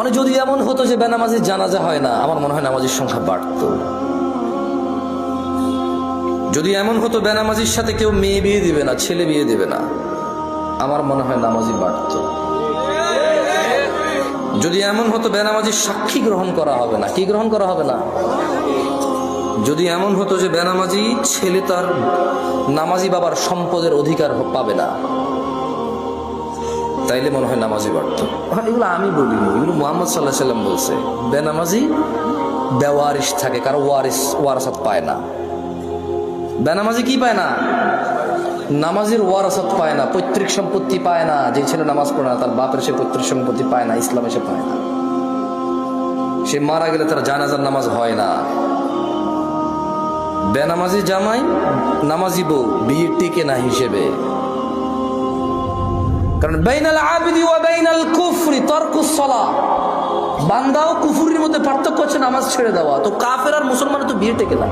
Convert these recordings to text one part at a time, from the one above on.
মানে যদি এমন হতো যে বেনামাজির জানাজা হয় না, আমার মনে হয় নামাজির সংখ্যা বাড়তো। যদি এমন হতো বেনামাজির সাথে কেউ মেয়ে বিয়ে দিবে না, ছেলে বিয়ে দিবে না, আমার মনে হয় নামাজি বাড়তো। যদি এমন হতো বেনামাজির সাক্ষী গ্রহণ করা হবে না, কি গ্রহণ করা হবে না, যদি এমন হতো যে বেনামাজি ছেলে তার নামাজি বাবার সম্পদের অধিকার পাবে না, তাইলে মনে হয় নামাজি বাড়তো। এগুলো আমি বলিনি, এগুলো মুহাম্মদ সাল্লাল্লাহু আলাইহি ওয়াসাল্লাম বলছে। বেনামাজি বেওয়ারিশ থাকে, কারো ওয়ারাসাত পায় না। বেনামাজি কি পায় না? নামাজির ওয়ারাসাত পায় না, পৈতৃক সম্পত্তি পায় না। যে ছেলে নামাজ পড়ে না তার বাপের সে পৈতৃক সম্পত্তি পায় না, ইসলামে সে পায় না। সে মারা গেলে তার জানাজার নামাজ হয় না। বেনামাজি জামাই নামাজি বউ বিয়ে টিকে না হিসেবে। কারণ বাইনাল আবিদি ওয়া বাইনাল কুফরি তারকুস সালাহ, বান্দা ও কুফরির মধ্যে পার্থক্য হচ্ছে নামাজ ছেড়ে দেওয়া। তো কাফের আর মুসলমানের তো বিয়ে টেকে না।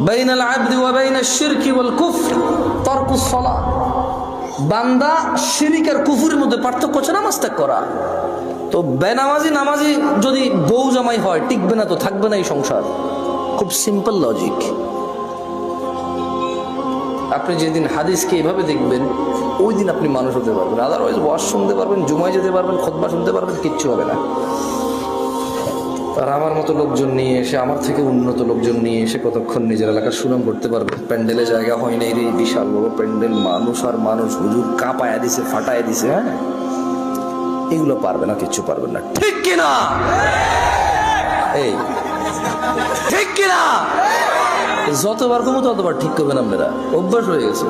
বাইনাল আবদি ওয়া বাইনাশ শিরকি ওয়াল কুফর তারকুস সালাহ, বান্দা শিরক আর কুফরের মধ্যে পার্থক্য হচ্ছে নামাজ ত্যাগ করা। তো বেনামাজি নামাজি যদি বউ জামাই হয়, টিকবে না, তো থাকবে না এই সংসার। খুব সিম্পল লজিক। আপনি যেদিন হাদিসকে এভাবে দেখবেন, ওই দিন আপনি মানুষ হতে পারবেন। আদারওয়াইজ ওয়াজ শুনতে পারবেন, জুমায় যেতে পারবেন, খুতবা শুনতে পারবেন, কিচ্ছু হবে না। আর আমার মতো লোকজন নিয়ে এসে, আমার থেকে উন্নত লোকজন নিয়ে এসে কতক্ষণ নিজের এলাকার সুনাম করতে পারবে? প্যান্ডেলে জায়গা হয় নাই রে, বিশাল বড় প্যান্ডেল, মানুষ আর মানুষ, হুজুর কাঁপায়া দিছে, ফাটায় দিছে। হ্যাঁ, এগুলো পারবে না, কিচ্ছু পারবেন না। ঠিক কিনা? এই ঠিক কিনা? যতবার কমো ততবার ঠিক করবেন আপনারা, অভ্যাস হয়ে গেছে।